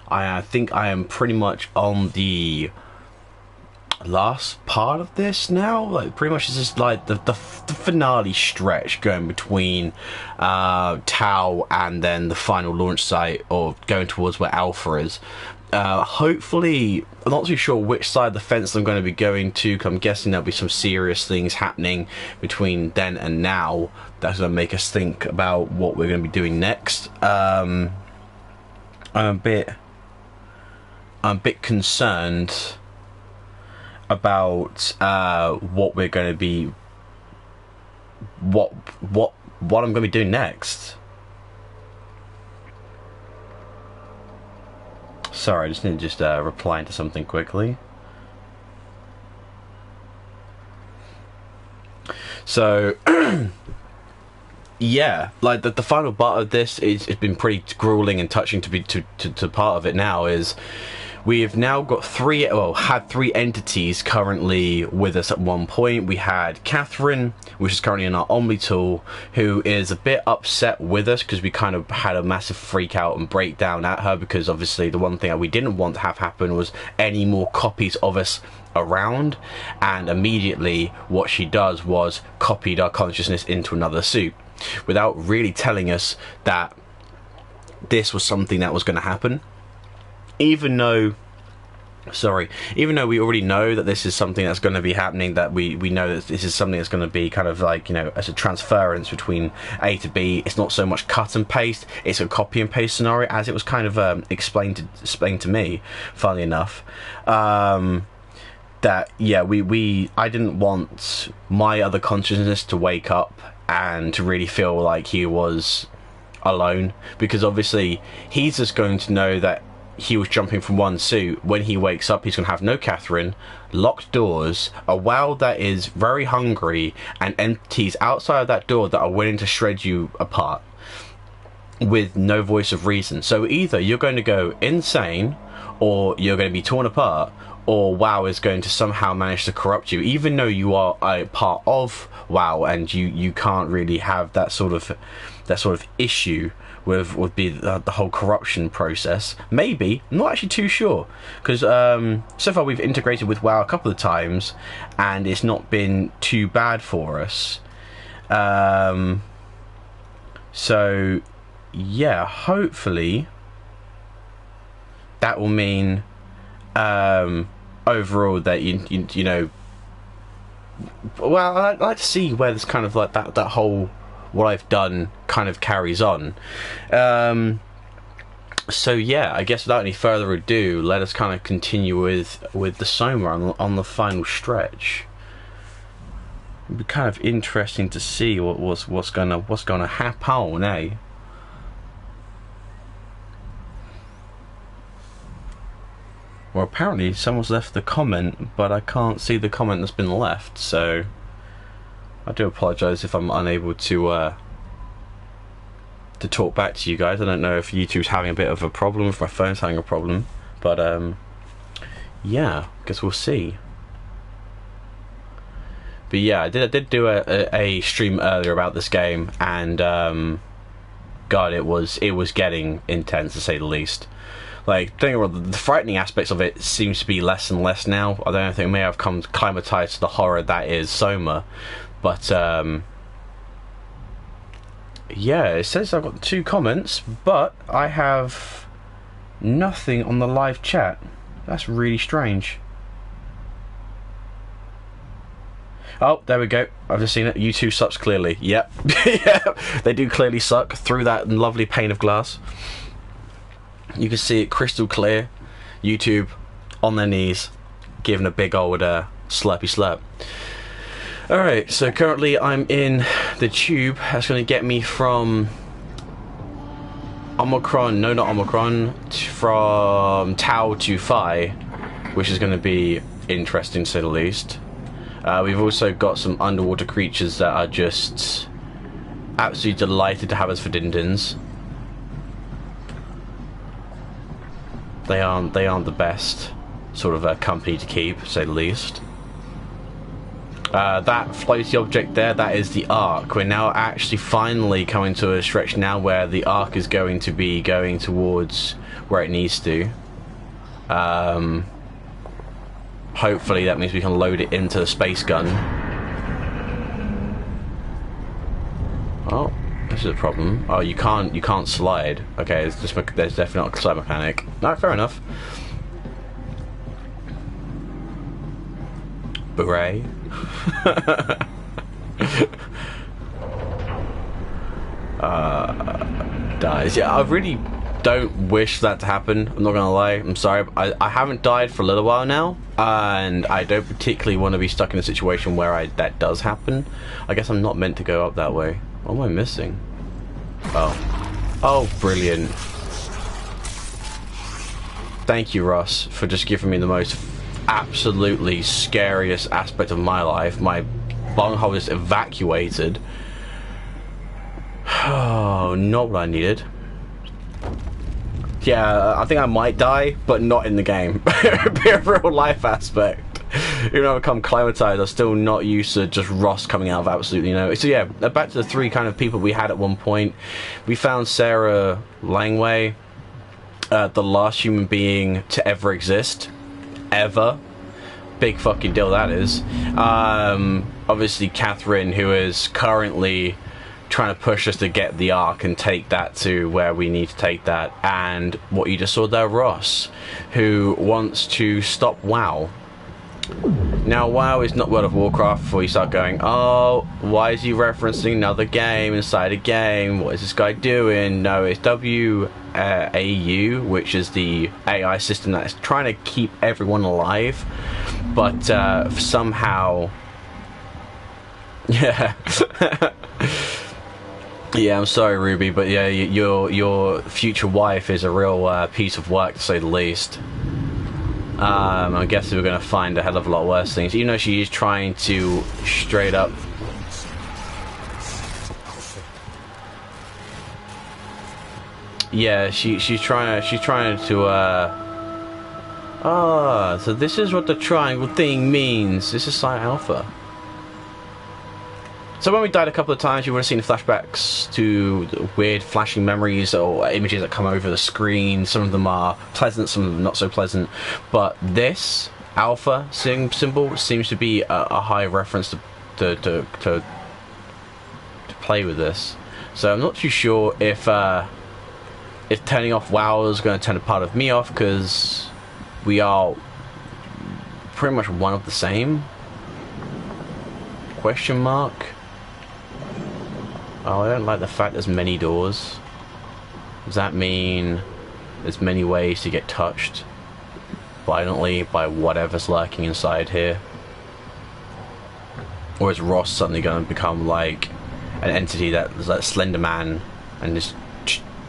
I think I am pretty much on the last part of this now. Like, pretty much it's just like the finale stretch going between Tau and then the final launch site, or going towards where Alpha is. Hopefully, I'm not too sure which side of the fence I'm going to be going to, 'cause I'm guessing there'll be some serious things happening between then and now that's going to make us think about what we're going to be doing next. I'm a bit concerned about what we're going to be, what I'm going to be doing next. Sorry, I just need to reply to something quickly. So yeah, like the final part of this it's been pretty grueling and touching to be to part of it now. Is we've now got had three entities currently with us at one point. We had Catherine, which is currently in our Omni tool, who is a bit upset with us because we kind of had a massive freak out and breakdown at her, because obviously the one thing that we didn't want to have happen was any more copies of us around, and immediately what she does was copied our consciousness into another suit without really telling us that this was something that was going to happen. Even though we already know that this is something that's going to be happening, that we know that this is something that's going to be kind of like, you know, as a transference between A to B. It's not so much cut and paste, it's a copy and paste scenario, as it was kind of explained to me, funnily enough. That yeah, I didn't want my other consciousness to wake up and to really feel like he was alone, because obviously he's just going to know that he was jumping from one suit. When he wakes up, he's going to have no Catherine, locked doors, a WoW that is very hungry, and entities outside of that door that are willing to shred you apart with no voice of reason. So either you're going to go insane, or you're going to be torn apart, or WoW is going to somehow manage to corrupt you, even though you are a part of WoW, and you can't really have that sort of issue with the whole corruption process. Maybe, I'm not actually too sure, because so far we've integrated with WoW a couple of times and it's not been too bad for us. So yeah, hopefully that will mean overall that you know, well, I'd like to see where this kind of like that whole what I've done kind of carries on. So yeah, I guess without any further ado, let us kind of continue with the SOMA on the final stretch. It'd be kind of interesting to see what's gonna happen, eh? Well, apparently someone's left the comment, but I can't see the comment that's been left, so I do apologise if I'm unable to talk back to you guys. I don't know if YouTube's having a bit of a problem, if my phone's having a problem, but yeah, guess we'll see. But yeah, I did do a stream earlier about this game, and God, it was getting intense, to say the least. Like, the frightening aspects of it seems to be less and less now. I don't think I may have come climatized to the horror that is SOMA, but yeah, it says I've got 2 comments, but I have nothing on the live chat. That's really strange. Oh, there we go. I've just seen it. YouTube sucks clearly. Yep. Yeah, they do clearly suck through that lovely pane of glass. You can see it crystal clear. YouTube on their knees, giving a big old slurpy slurp. Alright, so currently I'm in the tube. That's going to get me from Omicron, no, not Omicron, from Tau to Phi, which is going to be interesting, to say the least. We've also got some underwater creatures that are just absolutely delighted to have us for din-dins. They aren't the best sort of company to keep, to say the least. That floaty object there, that is the Ark. We're now actually finally coming to a stretch now where the Ark is going to be going towards where it needs to. Hopefully that means we can load it into the space gun. Oh, this is a problem. Oh, you can't slide. Okay, there's definitely not a slide mechanic. Alright, fair enough. Beret. Dies. Yeah, I really don't wish that to happen. I'm not gonna lie. I'm sorry. I haven't died for a little while now, and I don't particularly want to be stuck in a situation where that does happen. I guess I'm not meant to go up that way. What am I missing? Oh, brilliant. Thank you, Ross, for just giving me the most absolutely scariest aspect of my life. My bunghole is evacuated. Oh, not what I needed. Yeah, I think I might die, but not in the game. It'd be a real life aspect. Even though I've become climatized, I'm still not used to just Ross coming out of absolutely nowhere. So yeah, back to the three kind of people we had at one point. We found Sarah Langway, the last human being to ever exist. Ever. Big fucking deal that is. Obviously Catherine, who is currently trying to push us to get the Ark and take that to where we need to take that. And what you just saw there, Ross, who wants to stop WoW. Now, WoW is not World of Warcraft before you start going, oh, why is he referencing another game inside a game? What is this guy doing? No, it's WAU, which is the AI system that is trying to keep everyone alive. But somehow... Yeah. Yeah, I'm sorry, Ruby, but yeah, your future wife is a real piece of work, to say the least. I guess we're going to find a hell of a lot worse things. Even though she is trying to straight up... Yeah, she's trying to so this is what the triangle thing means. This is Site Alpha. So when we died a couple of times, you would have seen flashbacks to the weird flashing memories or images that come over the screen. Some of them are pleasant, some of them not so pleasant. But this alpha symbol seems to be a high reference to play with this. So I'm not too sure if turning off WoW is going to turn a part of me off, because we are pretty much one of the same. Question mark. Oh, I don't like the fact there's many doors. Does that mean there's many ways to get touched violently by whatever's lurking inside here? Or is Ross suddenly going to become like an entity that's like Slender Man and just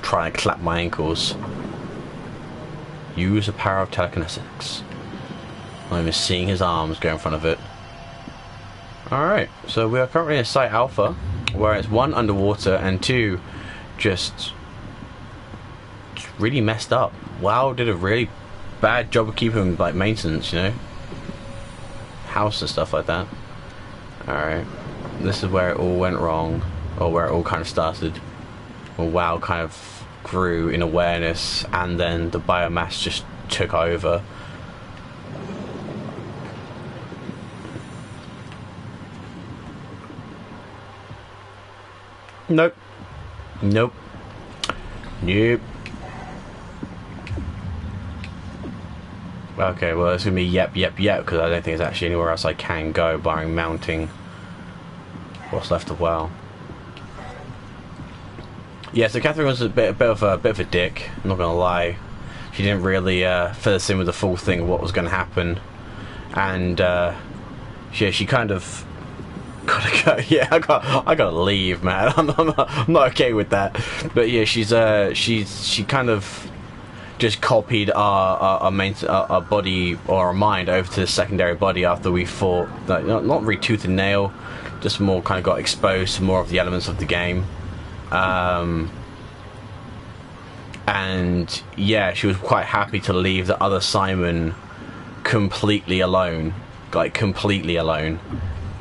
trying to clap my ankles? Use the power of telekinetics. I'm even seeing his arms go in front of it. Alright, so we are currently in Site Alpha, where it's 1, underwater, and 2, just really messed up. WoW did a really bad job of keeping like maintenance, you know, house and stuff like that. Alright, this is where it all went wrong, or where it all kind of started. Where WoW kind of grew in awareness, and then the biomass just took over. Nope. Nope. Nope. Okay, well it's gonna be yep, because I don't think there's actually anywhere else I can go barring mounting what's left of WoW. Yeah, so Catherine was a bit of a dick, I'm not gonna lie. She didn't really fill us in with the full thing of what was gonna happen. And yeah, she kind of gotta go. Yeah, I gotta leave, man. I'm not okay with that. But yeah, she kind of just copied our body or our mind over to the secondary body after we fought. Like, not really tooth and nail, just more kind of got exposed to more of the elements of the game. And yeah, she was quite happy to leave the other Simon completely alone, like completely alone.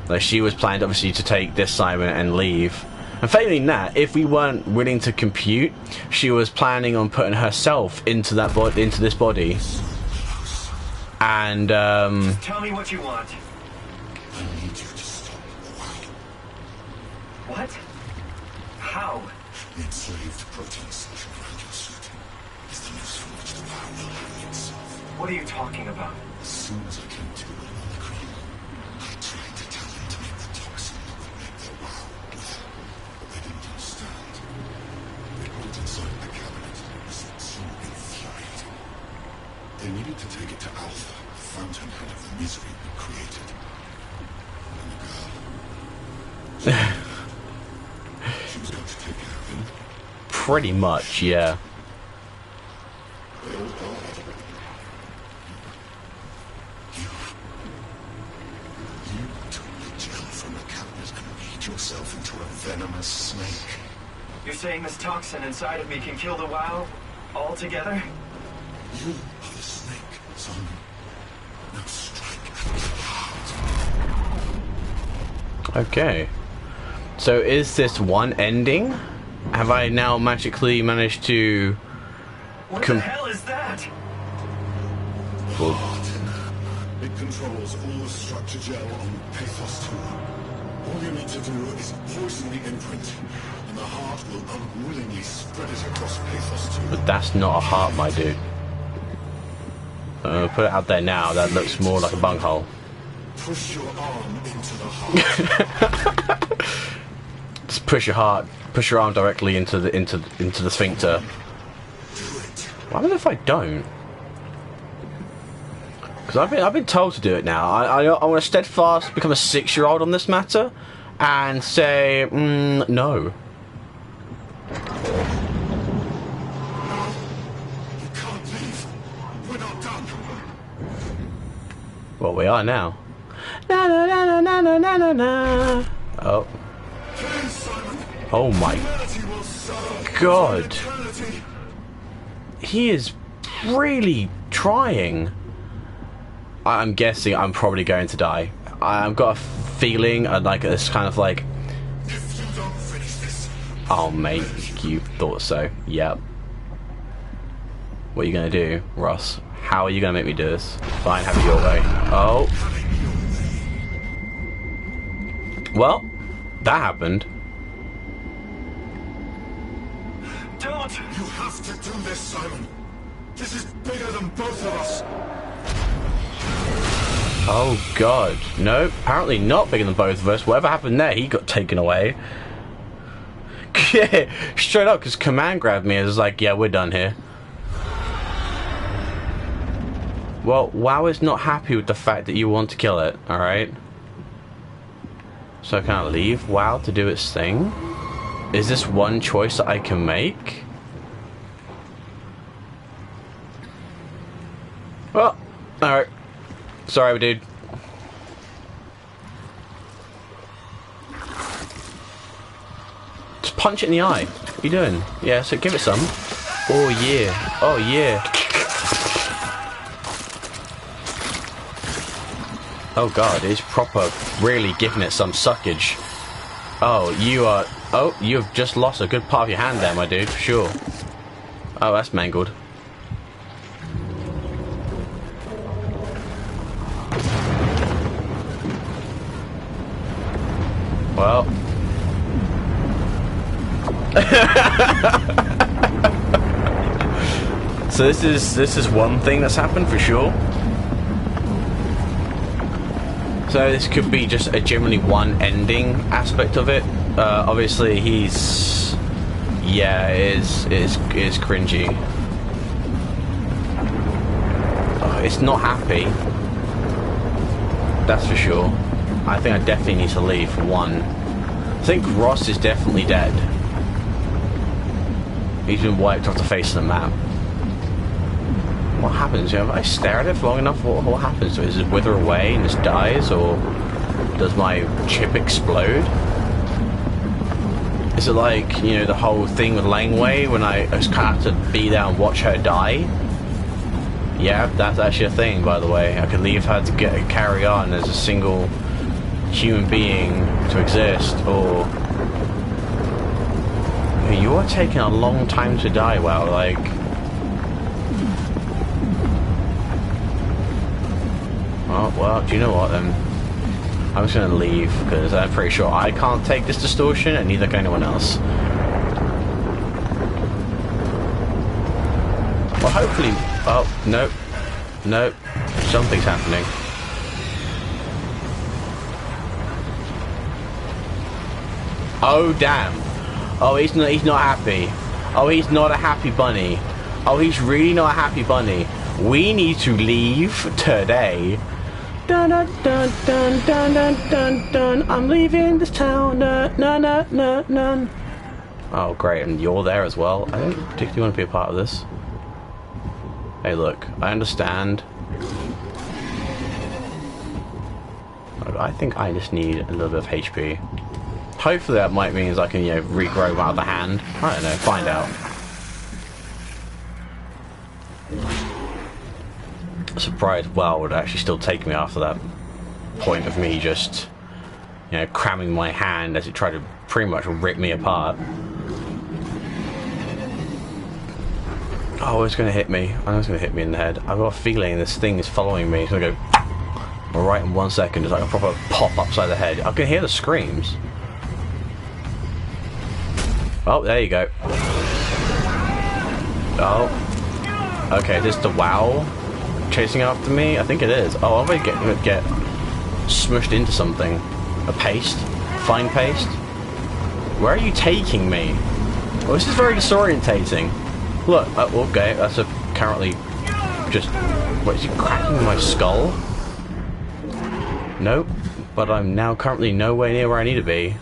Like, she was planned obviously to take this Simon and leave, And failing that, if we weren't willing to compute, she was planning on putting herself into that into this body. And Just tell me what you want. I need you to stop the wow. What? How? The enslaved protein section around your suit is the noose from which the power will have itself. What are you talking about? As soon as I came to it on the cream, I tried to tell them to make the toxin that would make their wow. They didn't understand. They put it inside the cabinet. It was so infuriating. They needed to take it to Alpha, the fountainhead of misery we created. And the girl. She was going to take care of him. pretty much, yeah. They all died. You took the gel from the cabinet and made yourself into a venomous snake. You're saying this toxin inside of me can kill the WoW altogether? You are the snake, son. Now strike at the heart. Okay. So is this one ending? Have I now magically managed to... What the hell is that? Well, It controls all the structure gel on Pathos 2. All you need to do is poison the imprint, and the heart will unwillingly spread it across Pathos 2. but that's not a heart, my dude. Put it out there now. That looks more like a bunghole. Push your arm into the heart. Just push your arm directly into the sphincter. Do it. What happens if I don't? Because I've been told to do it now. I want to steadfast become a 6-year-old on this matter, and say no. You can't leave. We're not done. Well, we are now. Na na na na na na na na. Oh. Please, Simon. Oh my Humanity will serve God. for eternity. He is really trying. I'm guessing I'm probably going to die. I've got a feeling like it's kind of like, If you don't finish this, oh mate, you thought so. Yep. What are you gonna do, Ross? How are you gonna make me do this? Fine, have it your way. Oh. Well, that happened. Don't! you have to do this, Simon. This is bigger than both of us. Oh god. No, apparently not bigger than both of us. Whatever happened there, he got taken away. Yeah, straight up, because Command grabbed me and was like, yeah, we're done here. Well, WoW is not happy with the fact that you want to kill it, alright? So can I leave WoW to do its thing? Is this one choice that I can make? Well, alright. Sorry, dude. Just punch it in the eye. What are you doing? Yeah, so give it some. Oh yeah. Oh yeah. Oh god, it's proper really giving it some suckage. Oh, you are... Oh, you've just lost a good part of your hand there, my dude. Sure. Oh, that's mangled. Well. So this is one thing that's happened for sure. So this could be just a generally one ending aspect of it. Obviously he's, yeah, it is cringy. Oh, it's not happy. That's for sure. I think I definitely need to leave for one. I think Ross is definitely dead. He's been wiped off the face of the map. What happens? If I stare at it for long enough, what happens? Does it wither away and just dies, or does my chip explode? Is it like, you know, the whole thing with Langway when I just kind of have to be there and watch her die? Yeah, that's actually a thing, by the way. I could leave her to carry on as a single human being to exist, or You are taking a long time to die, wow, like... Oh, well, do you know what then? I'm just gonna leave, because I'm pretty sure I can't take this distortion, and neither can anyone else. Well, hopefully... Oh, nope. Nope. Something's happening. Oh, damn. Oh, he's not happy. Oh, he's not a happy bunny. Oh, he's really not a happy bunny. We need to leave today. Dun dun dun dun dun dun dun dun. I'm leaving this town. Dun, dun, dun, dun, dun. Oh, great. And you're there as well. I don't particularly want to be a part of this. Hey, look. I understand. I think I just need a little bit of HP. Hopefully that might mean I can, you know, regrow my other hand. I don't know, find out. Surprised WoW would actually still take me after that point of me just, you know, cramming my hand as it tried to pretty much rip me apart. Oh, it's gonna hit me. I know it's gonna hit me in the head. I've got a feeling this thing is following me. It's gonna go right in 1 second. It's like a proper pop upside the head. I can hear the screams. Oh, there you go. Oh. Okay, is this the WoW chasing after me? I think it is. Oh, I'm gonna get smushed into something. A paste? Fine paste? Where are you taking me? Well, this is very disorientating. Look, okay, that's currently just... What, is he cracking my skull? Nope, but I'm now currently nowhere near where I need to be.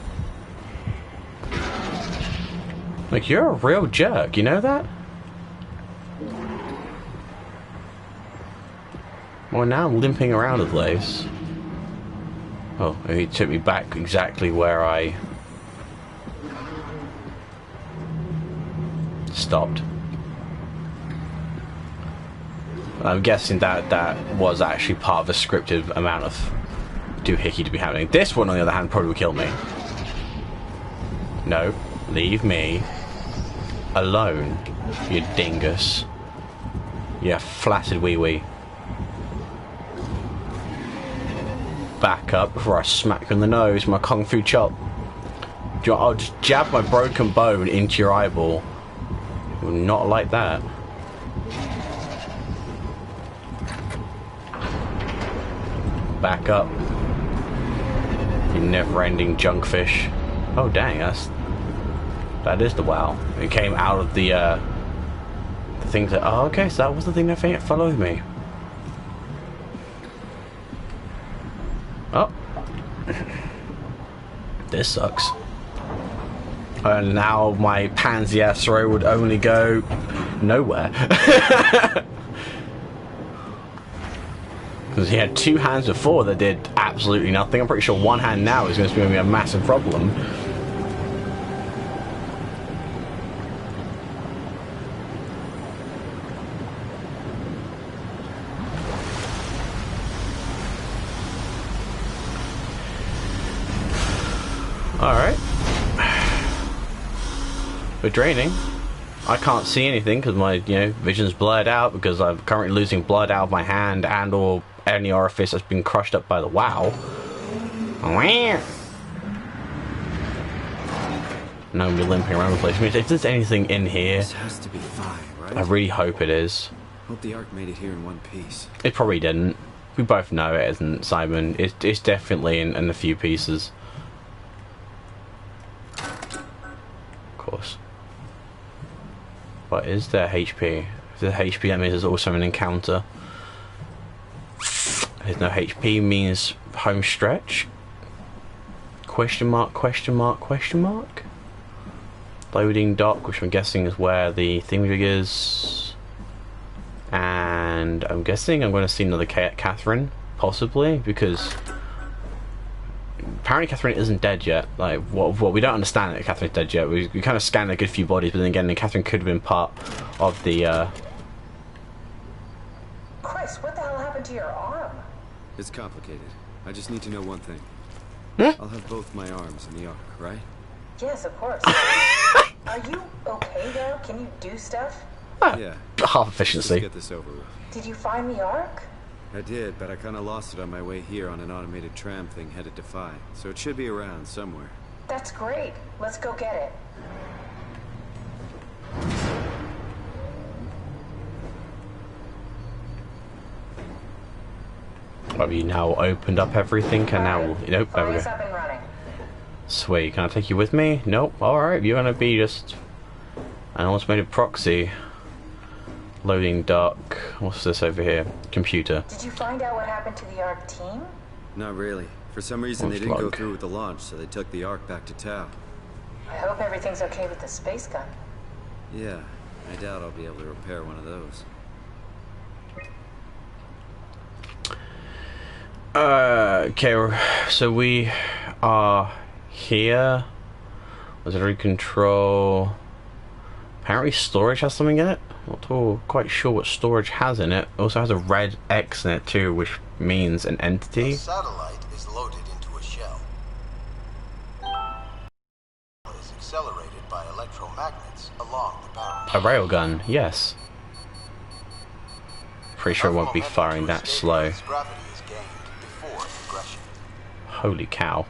Like, you're a real jerk, you know that? Well, now I'm limping around the place. Oh, he took me back exactly where I stopped. I'm guessing that was actually part of a scripted amount of doohickey to be happening. This one, on the other hand, probably would kill me. No, leave me alone, you dingus. You flaccid wee-wee. Back up before I smack you in the nose with my kung fu chop. I'll just jab my broken bone into your eyeball. You will not like that. Back up. You never-ending junkfish. Oh dang, that is the WoW. It came out of the things that... Oh, okay, so that was the thing that followed me. Oh. This sucks. And now my pansy ass throw would only go nowhere. Because he had two hands before that did absolutely nothing. I'm pretty sure one hand now is going to be a massive problem. Alright. We're draining. I can't see anything because my, vision's blurred out because I'm currently losing blood out of my hand and or any orifice that's been crushed up by the WoW. Now I'm limping around the place. I mean, if there's anything in here, this has to be fine, right? I really hope it is. Hope the Ark made it here in one piece. It probably didn't. We both know it isn't, Simon. It's definitely in a few pieces. Of course. But is there HP? If there's HP, that means there's also an encounter. If there's no HP means home stretch? Question mark, question mark, question mark? Loading dock, which I'm guessing is where the thingamajig is. And I'm guessing I'm going to see another Catherine, possibly, because apparently Catherine isn't dead yet. Like, what we don't understand that Catherine's dead yet. We kind of scanned a good few bodies, but then again, Catherine could have been part of the. Chris, what the hell happened to your arm? It's complicated. I just need to know one thing. Huh? I'll have both my arms in the Ark, right? Yes, of course. Are you okay though? Can you do stuff? Yeah. Half Let's efficiency. get this over with. Did you find the Ark? I did, but I kind of lost it on my way here on an automated tram thing headed to Phi. So it should be around somewhere. That's great. Let's go get it. Have you now opened up everything? And now, nope, there we Focus go. up and running. Sweet. Can I take you with me? Nope. All right. You're gonna be just an automated proxy. Loading dock. What's this over here? Computer. Did you find out what happened to the Ark team? Not really. For some reason, they Looks didn't go like- through with the launch, so they took the Ark back to Tau. I hope everything's okay with the space gun. Yeah, I doubt I'll be able to repair one of those. Okay, so we are here. Auxiliary control. Apparently storage has something in it. Not all quite sure what storage has in it. It also has a red X in it too, which means an entity. The satellite is loaded into a shell. It is accelerated by electromagnets along the barrel. A railgun, yes. Pretty sure it won't be firing that slow. Gravity is gained before progression. Holy cow.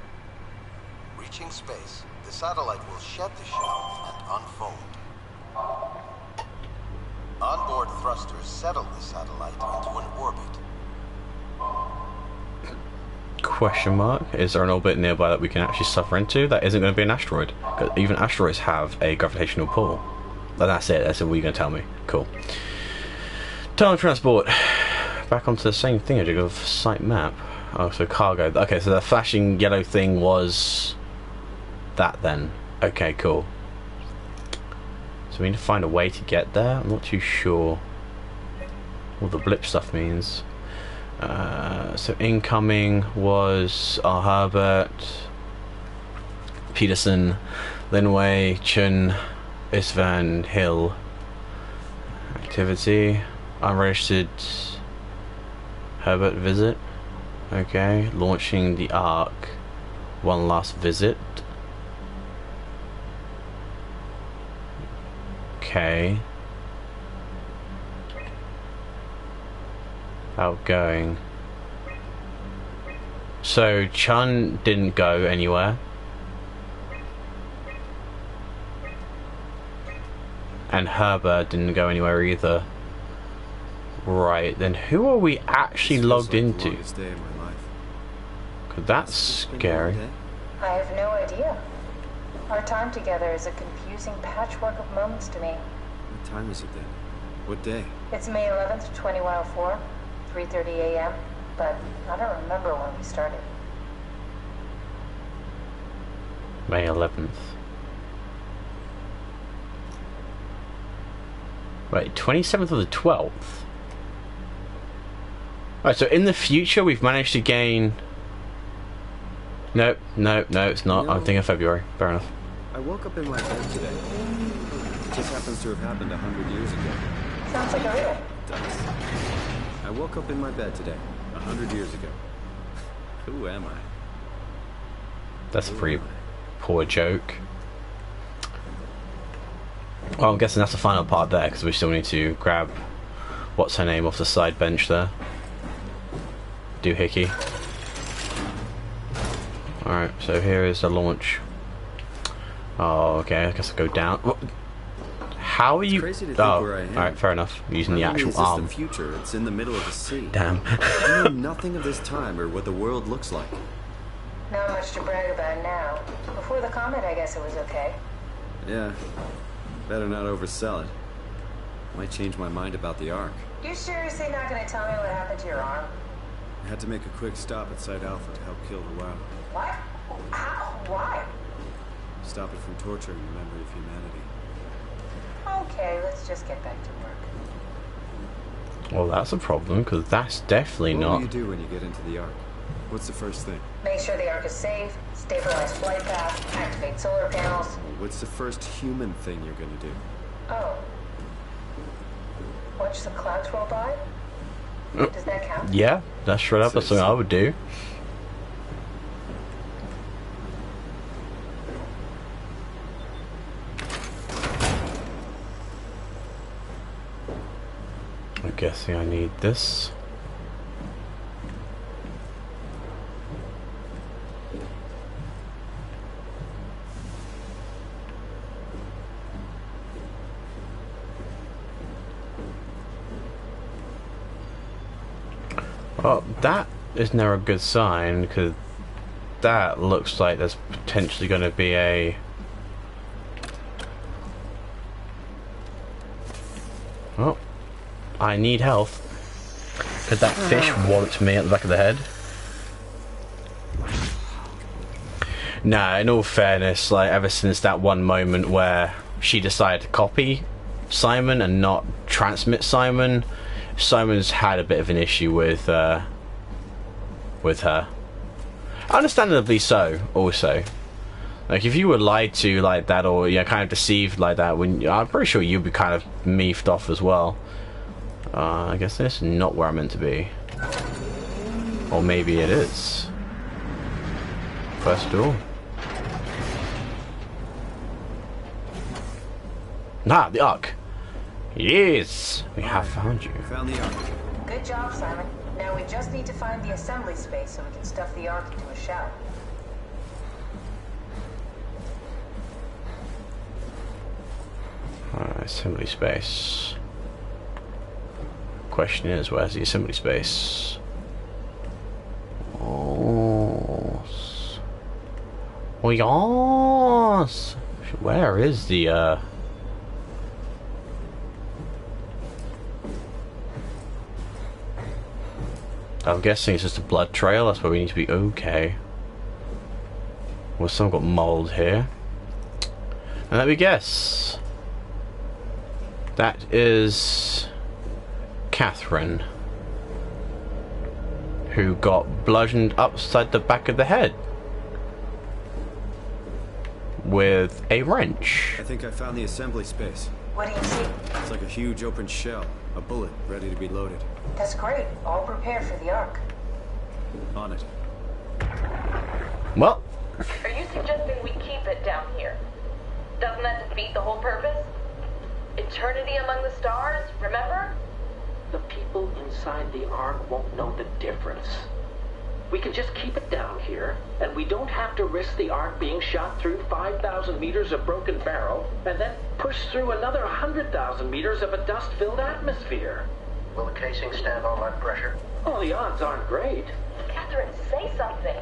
Reaching space, the satellite will shed the shell and unfold. Onboard thrusters settle the satellite into an orbit. Question mark. Is there an orbit nearby that we can actually suffer into? That isn't going to be an asteroid. 'Cause even asteroids have a gravitational pull. And that's it. That's what you're going to tell me. Cool. Tunnel transport. Back onto the same thing as of site map. Oh, so cargo. Okay, so the flashing yellow thing was that then. Okay, cool. So we need to find a way to get there. I'm not too sure what the blip stuff means. So incoming was Herbert, Peterson, Linway, Chun, Isvan, Hill. Activity. Unregistered Herbert visit. Okay. Launching the Ark. One last visit. Okay. Outgoing. So Chun didn't go anywhere. And Herbert didn't go anywhere either. Right, then who are we actually This feels logged like the into? longest day of my life. 'Cause that's Has this been a scary. long day? I have no idea. Our time together is a confusing patchwork of moments to me. What time is it then? What day? It's May 11th, 2104, 3:30 a.m., but I don't remember when we started. May 11th. Wait, 27th of the 12th? Right, so in the future we've managed to gain... Nope, nope, no, it's not. I'm thinking of February. Fair enough. I woke up in my bed today. It just happens to have happened 100 years ago. Sounds like a riddle. It does. I woke up in my bed today, 100 years ago. Who am I? That's a pretty poor joke. Well, I'm guessing that's the final part there, because we still need to grab... What's her name off the side bench there? Doohickey. Alright, so here is the launch. Oh, okay, I guess I'll go down. How are you... crazy to think Oh, where I am. alright, fair enough. Using the My memory actual is just arm. the future. It's in the middle of the sea. Damn. I know nothing of this time or what the world looks like. Not much to brag about now. Before the comet, I guess it was okay. Yeah. Better not oversell it. Might change my mind about the Ark. You seriously not gonna tell me what happened to your arm? I had to make a quick stop at Site Alpha to help kill the WoW. What? How? Why? Stop it from torturing the memory of humanity. Okay, let's just get back to work. Well, that's a problem, because that's definitely What not... will you do when you get into the Ark? What's the first thing? Make sure the Ark is safe, stabilize flight path, activate solar panels. What's the first human thing you're gonna do? Oh. Watch the clouds roll by? Does that count? Yeah, that's straight up. That's something I would do. guessing I need this. Well, that is never a good sign, because that looks like there's potentially going to be a... Oh, I need health. Because that fish walloped me at the back of the head. Nah, in all fairness, like, ever since that one moment where she decided to copy Simon and not transmit Simon, Simon's had a bit of an issue with her. Understandably so, also. Like, if you were lied to like that, or you're kind of deceived like that, I'm pretty sure you'd be kind of miffed off as well. I guess this is not where I'm meant to be. Or maybe it is. First door. Ah, the Ark. Yes, we have found you. Found the Ark. Good job, Simon. Now we just need to find the assembly space so we can stuff the Ark into a shell. Assembly space. Question is, where's the assembly space? Oh, yes. Where is the I'm guessing it's just a blood trail. That's where we need to be. Okay. Well, some got mold here. And let me guess. That is Catherine, who got bludgeoned upside the back of the head with a wrench. I think I found the assembly space. What do you see? It's like a huge open shell. A bullet ready to be loaded. That's great. All prepared for the Ark. On it. Well, Are you suggesting we keep it down here? Doesn't that defeat the whole purpose? Eternity among the stars, remember? The people inside the Ark won't know the difference. We can just keep it down here, and we don't have to risk the Ark being shot through 5,000 meters of broken barrel, and then push through another 100,000 meters of a dust-filled atmosphere. Will the casing stand all that pressure? Oh, the odds aren't great. Catherine, say something.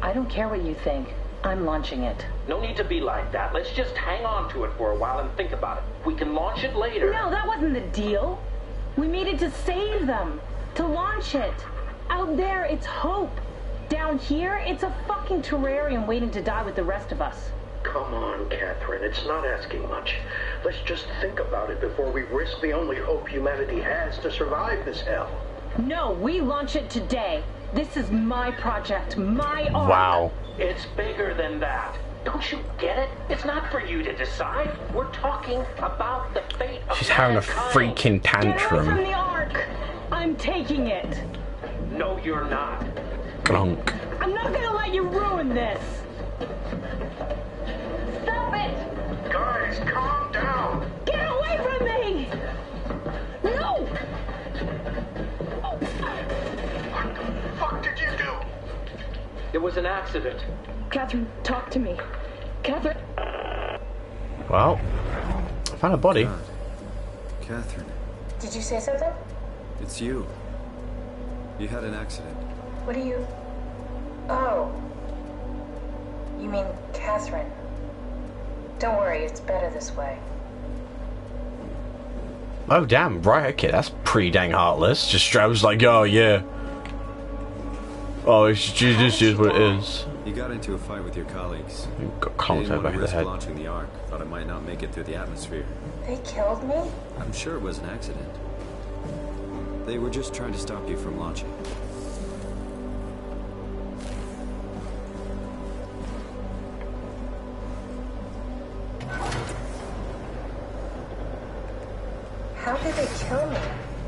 I don't care what you think. I'm launching it. No need to be like that. Let's just hang on to it for a while and think about it. We can launch it later. No, that wasn't the deal. We needed to save them. To launch it. Out there, it's hope. Down here, it's a fucking terrarium waiting to die with the rest of us. Come on, Catherine. It's not asking much. Let's just think about it before we risk the only hope humanity has to survive this hell. No, we launch it today. This is my project, my art. wow. It's bigger than that. Don't you get it? It's not for you to decide. We're talking about the fate of She's having a mankind. freaking Get away from tantrum. the Ark. I'm taking it. No, you're not. Glunk. I'm not gonna let you ruin this. Stop it! Guys, calm down! Get away from me! No! What the fuck did you do? It was an accident. Catherine, talk to me. Catherine. Well, I found a body. God. Catherine, Did you say something? it's you. You had an accident. What do you... Oh. You mean Catherine. Don't worry, it's better this way. Oh damn, right, okay, that's pretty dang heartless. Just I was like, oh yeah. Oh, it's just what it is. You got into a fight with your colleagues. Got They conked didn't over the want to back of the risk head. launching the Ark. Thought I might not make it through the atmosphere. They killed me? I'm sure it was an accident. They were just trying to stop you from launching. How did they kill me?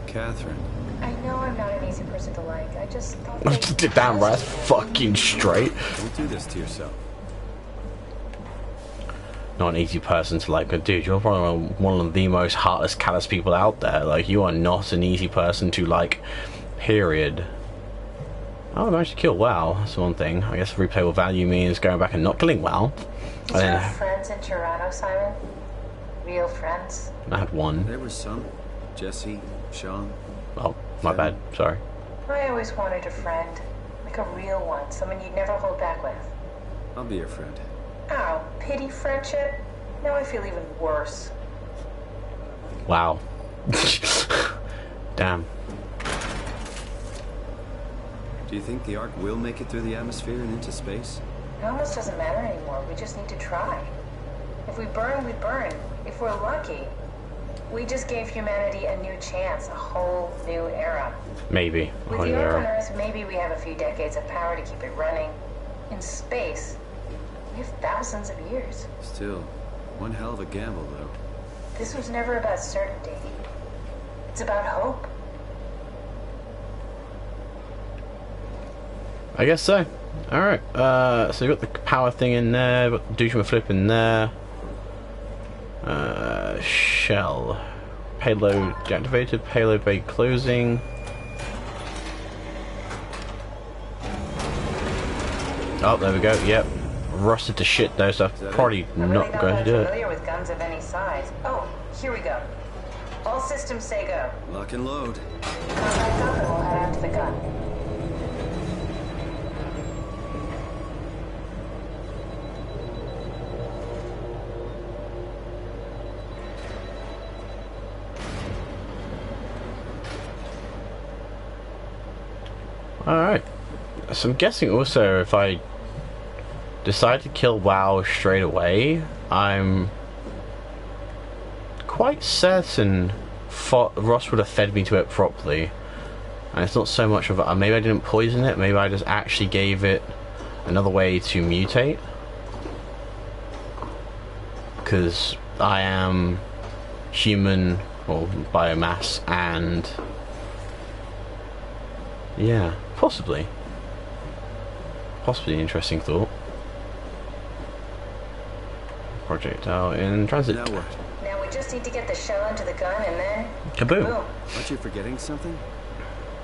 Catherine, I know I'm not an easy person to like. I just thought they... Damn right, that's fucking straight. don't do this to yourself. not an easy person to like. Dude, you're probably one of the most heartless, callous people out there. Like, you are not an easy person to like. Period. Oh, I managed to kill WoW. That's one thing. I guess replayable value means going back and not killing WoW. Did you have friends in Toronto, Simon? Real friends? I had one. There was some. Jesse, Sean. Oh, my bad. Sorry. I always wanted a friend. Like a real one. Someone you'd never hold back with. I'll be your friend. Oh, pity friendship? Now I feel even worse. Wow. Damn. Do you think the Ark will make it through the atmosphere and into space? It almost doesn't matter anymore. We just need to try. If we burn, we burn. If we're lucky, we just gave humanity a new chance, a whole new era. Maybe. With the Ark on Earth, maybe we have a few decades of power to keep it running. In space, we have thousands of years. Still, one hell of a gamble, though. This was never about certainty. It's about hope. I guess so. Alright, so we've got the power thing in there, we've got the douche flip in there. Shell. Payload deactivated, payload bay closing. Oh, there we go, yep. Rusted to shit though, so I'm probably not going to do it. Familiar with guns of any size. Oh, here we go. All systems say go. Lock and load. Contact up and we'll head out to the gun. Alright, so I'm guessing also if I decide to kill WoW straight away, I'm quite certain Ross would have fed me to it properly. And it's not so much of a, maybe I didn't poison it, maybe I just actually gave it another way to mutate. Because I am human, or biomass, and yeah, possibly an interesting thought. Projectile in transit. Now what? Now we just need to get the shell into the gun and then Kaboom. Aren't you forgetting something?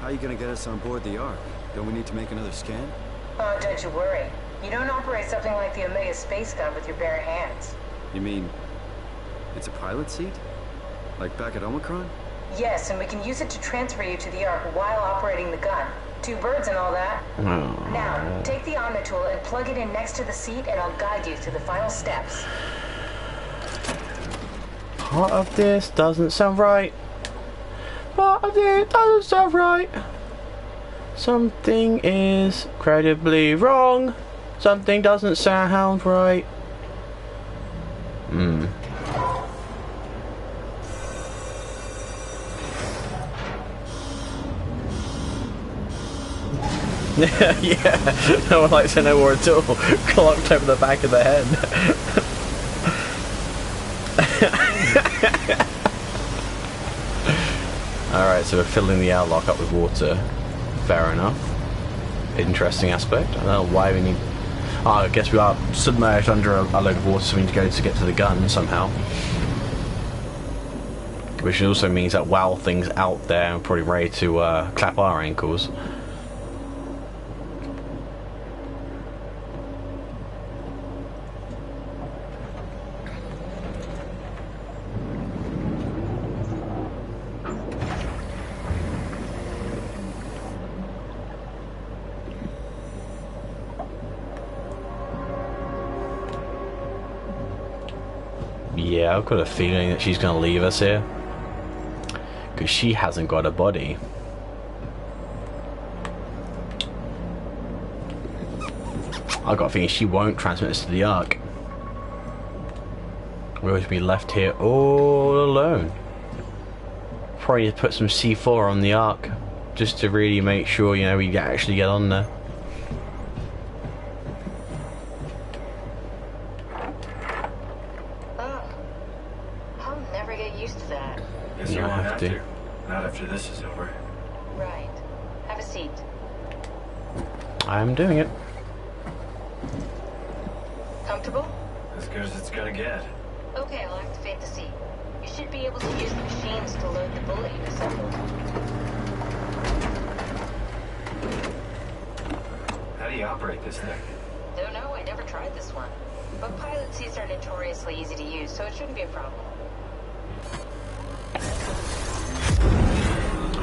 How are you gonna get us on board the Ark? Don't we need to make another scan? Oh, don't you worry. You don't operate something like the Omega space gun with your bare hands. You mean it's a pilot seat? Like back at Omicron? Yes, and we can use it to transfer you to the Ark while operating the gun. 2 birds and all that. Oh. Now, take the Omni tool and plug it in next to the seat and I'll guide you through the final steps. Part of this doesn't sound right. Part of it doesn't sound right. Something is incredibly wrong. Something doesn't sound right. Yeah, no one likes to know more at all. Clocked over the back of the head. Alright, so we're filling the airlock up with water. Fair enough. Interesting aspect. I don't know why we need... Oh, I guess we are submerged under a load of water, so we need to go to get to the gun somehow. Which also means that WoW thing's out there and probably ready to clap our ankles. Yeah, I've got a feeling that she's going to leave us here. Because she hasn't got a body. I've got a feeling she won't transmit us to the Ark. We're going to be left here all alone. Probably need to put some C4 on the Ark. Just to really make sure, you know, we actually get on there. Guess you won't have to. Not after this is over. Right. Have a seat. I'm doing it. Comfortable? As good as it's gonna get. Okay, I'll activate the seat. You should be able to use the machines to load the bullet you assembled. How do you operate this thing? Don't know, I never tried this one. But pilot seats are notoriously easy to use, so it shouldn't be a problem.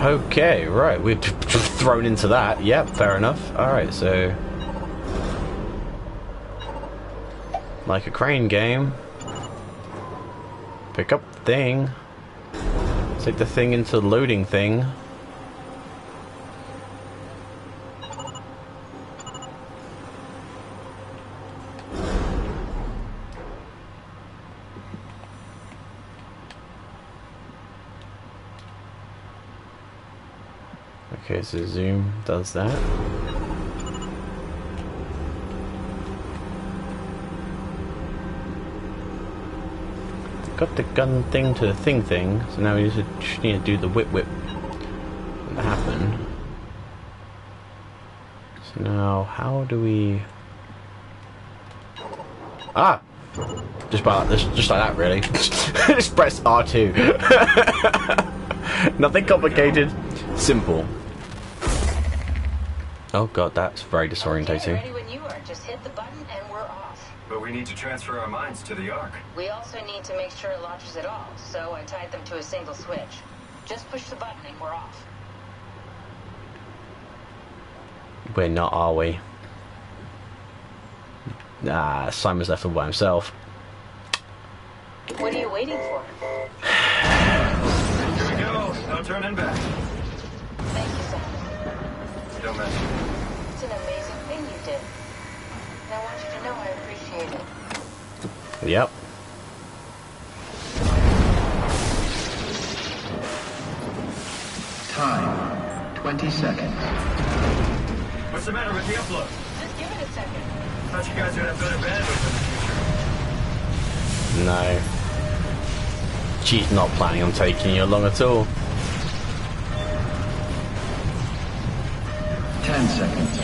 Okay, right, we're just thrown into that. Yep, fair enough. Alright, so... like a crane game. Pick up the thing. Take the thing into the loading thing. Okay, so zoom does that. Got the gun thing to the thing, so now we just need to do the whip that happen. So now, how do we... ah! Just like that, really. Just press R2. Nothing complicated. Simple. Oh god, that's very disorientating. Okay, ready when you are. Just hit the button and we're off. But we need to transfer our minds to the Ark. We also need to make sure it launches at all, so I tied them to a single switch. Just push the button and we're off. We're not, are we? Ah, Simon's left all by himself. What are you waiting for? Here we go. No turning back. Thank you, Simon. Don't mention it. It's an amazing thing you did. And I want you to know I appreciate it. Yep. Time, 20 seconds. What's the matter with the upload? Just give it a second. Thought you guys would have better bandwidth in the future. No. She's not planning on taking you along at all. 10 seconds.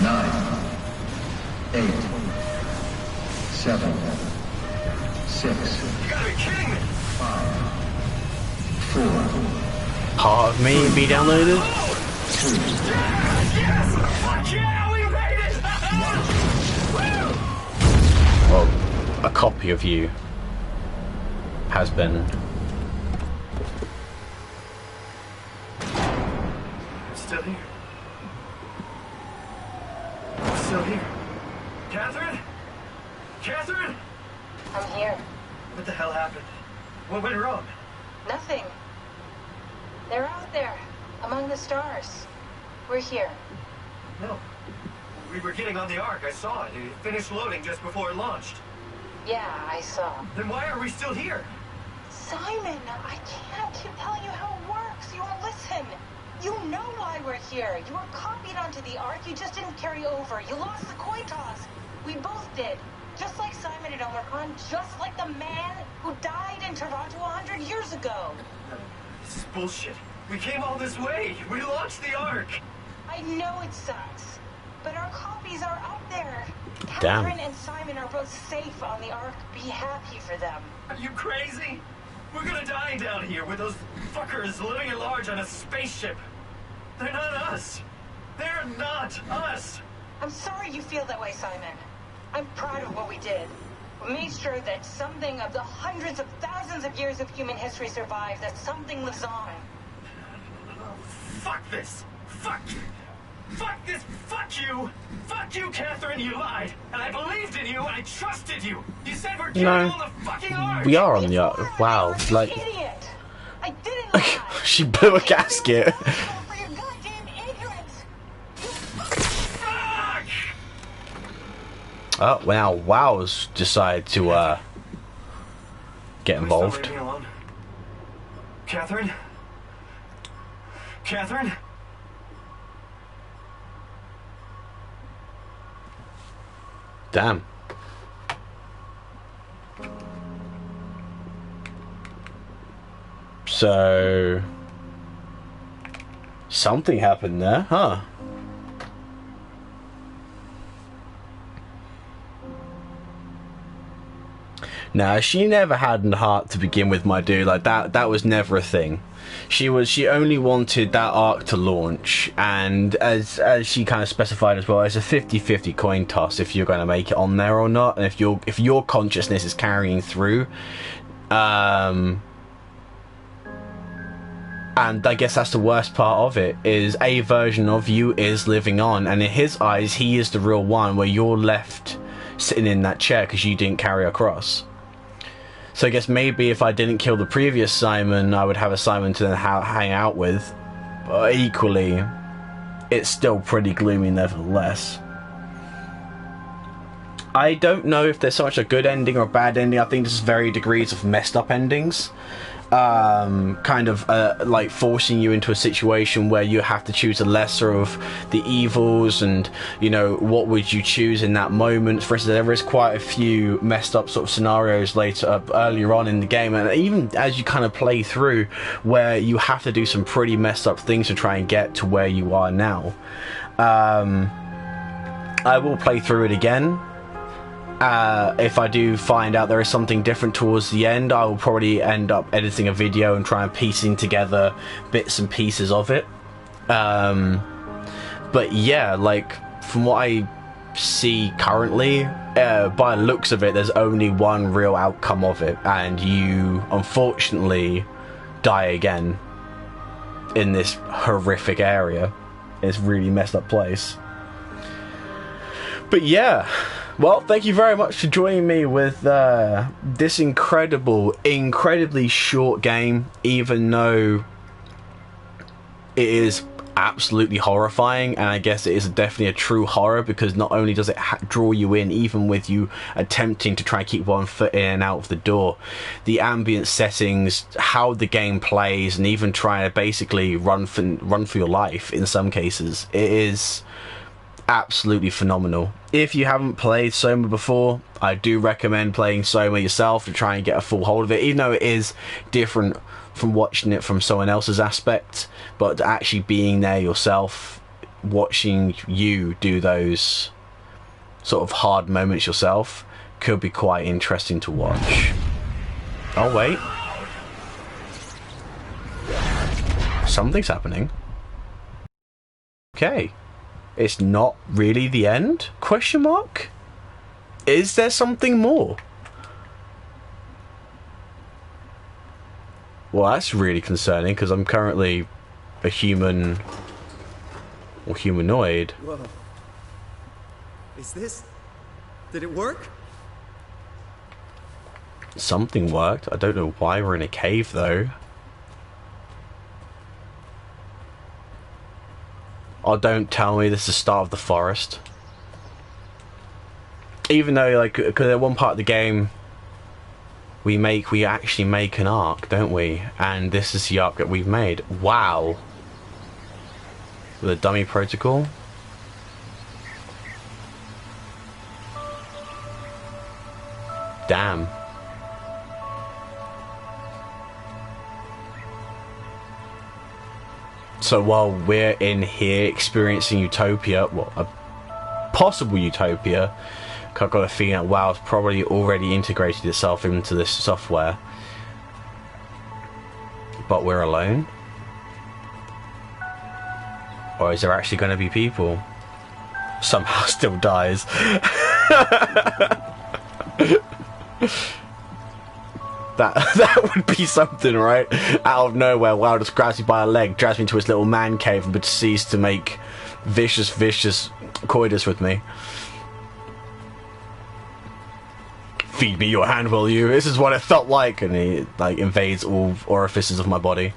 9, 8, 7, 6, You gotta be kidding me! 5, 4, Part of me be downloaded? 2, Yes! Fuck yeah! We made it! Well, a copy of you has been. Still here. Still here. Catherine? Catherine? I'm here. What the hell happened? What went wrong? Nothing. They're out there, among the stars. We're here. No. We were getting on the Ark. I saw it. It finished loading just before it launched. Yeah, I saw. Then why are we still here? Simon, I can't keep telling you how it works. You won't listen. You know why we're here. You were copied onto the Ark. You just didn't carry over. You lost the coin toss. We both did. Just like Simon and Omicron, just like the man who died in Toronto 100 years ago. This is bullshit. We came all this way. We launched the Ark. I know it sucks, but our copies are up there. Damn. Catherine and Simon are both safe on the Ark. Be happy for them. Are you crazy? We're gonna die down here with those fuckers living at large on a spaceship. They're not us. They're not us. I'm sorry you feel that way, Simon. I'm proud of what we did. We made sure that something of the hundreds of thousands of years of human history survives, that something lives on. Fuck this. Fuck. Fuck this. Fuck you. Fuck you, Catherine. You lied. And I believed in you. I trusted you. You said we're getting on the fucking Ark. We are on the Ark. Wow, like... Idiot! I didn't lie. she blew a gasket. For your goddamn ignorance. Fuck! Oh, wow, Wows decided to, get involved. Please don't leave me alone. Catherine? Catherine? Damn. So... something happened there, huh? Nah, she never had the heart to begin with, my dude. Like that was never a thing. She only wanted that arc to launch, and as she kind of specified as well, it's a 50-50 coin toss if you're going to make it on there or not, and if your consciousness is carrying through. And I guess that's the worst part of it, is a version of you is living on, and in his eyes he is the real one, where you're left sitting in that chair because you didn't carry across. So I guess maybe if I didn't kill the previous Simon, I would have a Simon to then hang out with. But equally, it's still pretty gloomy nevertheless. I don't know if there's so much a good ending or a bad ending. I think there's varying degrees of messed up endings. Kind of like forcing you into a situation where you have to choose the lesser of the evils, and you know, what would you choose in that moment. For instance, there is quite a few messed up sort of scenarios earlier on in the game, and even as you kind of play through, where you have to do some pretty messed up things to try and get to where you are now. I will play through it again. If I do find out there is something different towards the end, I will probably end up editing a video and try and piecing together bits and pieces of it. But yeah, like, from what I see currently, by the looks of it, there's only one real outcome of it, and you unfortunately die again in this horrific area. It's a really messed up place. But yeah, well, thank you very much for joining me with this incredibly short game, even though it is absolutely horrifying, and I guess it is definitely a true horror, because not only does it draw you in, even with you attempting to try and keep one foot in and out of the door, the ambient settings, how the game plays, and even trying to basically run for your life in some cases, it is absolutely phenomenal. If you haven't played SOMA before, I do recommend playing SOMA yourself to try and get a full hold of it, even though it is different from watching it from someone else's aspect. But actually being there yourself, watching you do those sort of hard moments yourself, could be quite interesting to watch. Oh wait, something's happening. Okay, it's not really the end? Question mark? Is there something more? Well, that's really concerning, because I'm currently a human or humanoid. Whoa. Is this... Did it work? Something worked. I don't know why we're in a cave though. Oh, don't tell me this is the start of the forest. Even though, like, because at one part of the game we actually make an arc, don't we? And this is the arc that we've made. Wow. With a dummy protocol. Damn. So while we're in here experiencing utopia, well, a possible utopia, I've got a feeling that WoW's probably already integrated itself into this software. But we're alone? Or is there actually going to be people? Somehow still dies. That would be something, right? Out of nowhere, WoW just grabs me by a leg, drags me into his little man cave, and proceeds to make vicious coitus with me. Feed me your hand, will you? This is what it felt like. And he, like, invades all orifices of my body.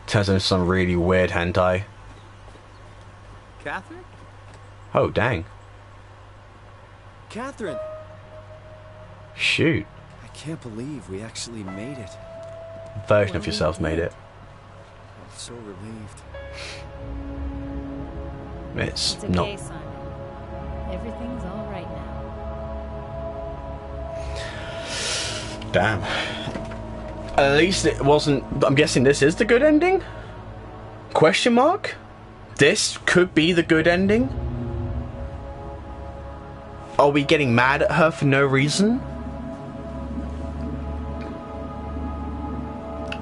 Turns into some really weird hentai. Catherine? Oh, dang. Catherine! Shoot. I can't believe we actually made it. Version of yourself made it. I'm so relieved. It's okay, not. Simon. Everything's all right now. Damn. At least it wasn't. I'm guessing this is the good ending? Question mark? This could be the good ending? Are we getting mad at her for no reason?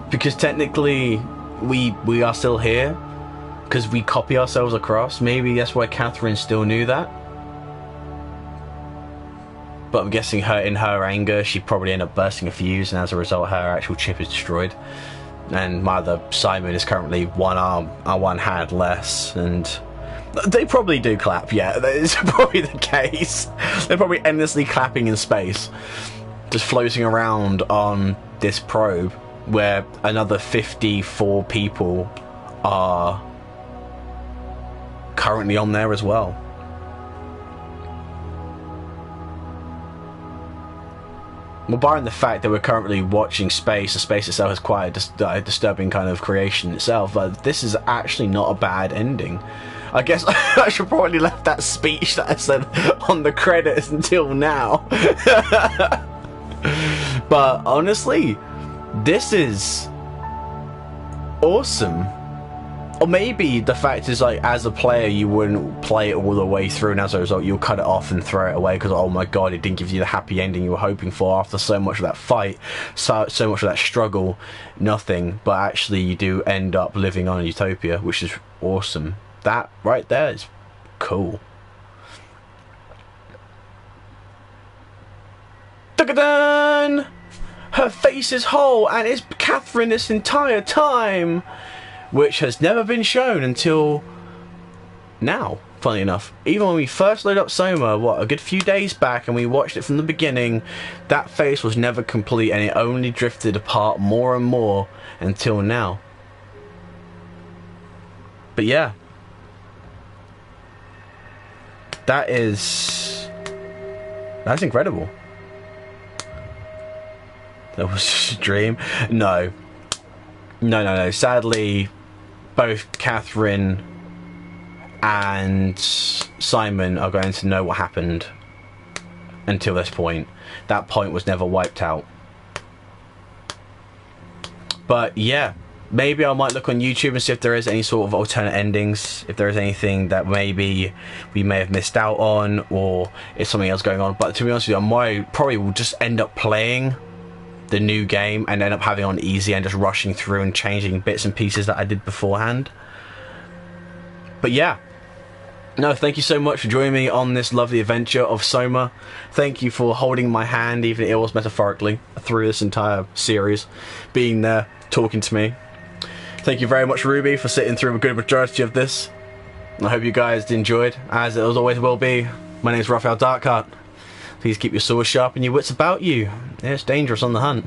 because technically we are still here because we copy ourselves across. Maybe that's why Catherine still knew that. But I'm guessing in her anger, she probably ended up bursting a fuse, and as a result, her actual chip is destroyed. And my other Simon is currently one arm and one hand less, and they probably do clap. Yeah, that is probably the case. They're probably endlessly clapping in space, just floating around on this probe, where another 54 people are currently on there as well. Well, barring the fact that we're currently watching space, the space itself is quite a disturbing kind of creation itself, but this is actually not a bad ending. I guess I should probably left that speech that I said on the credits until now. But honestly, this is awesome. Or maybe the fact is, like, as a player you wouldn't play it all the way through, and as a result you'll cut it off and throw it away because, oh my god, it didn't give you the happy ending you were hoping for after so much of that fight, so much of that struggle, nothing. But actually you do end up living on a utopia, which is awesome. That right there is cool. Dun-dun! Her face is whole, and it's Catherine this entire time, which has never been shown until now, funny enough. Even when we first loaded up SOMA, what, a good few days back, and we watched it from the beginning, that face was never complete, and it only drifted apart more and more until now. But yeah, that's incredible. That was just a dream. No. Sadly, both Catherine and Simon are going to know what happened until this point. That point was never wiped out. But yeah, maybe I might look on YouTube and see if there is any sort of alternate endings, if there is anything that maybe we may have missed out on, or if something else going on. But to be honest with you, I probably will just end up playing the new game and end up having it on easy and just rushing through and changing bits and pieces that I did beforehand. But yeah, no, thank you so much for joining me on this lovely adventure of SOMA. Thank you for holding my hand, even if it was metaphorically, through this entire series, being there, talking to me. Thank you very much, Ruby, for sitting through a good majority of this. I hope you guys enjoyed, as it always will be. My name is Raphael Darkheart. Please keep your swords sharp and your wits about you. It's dangerous on the hunt.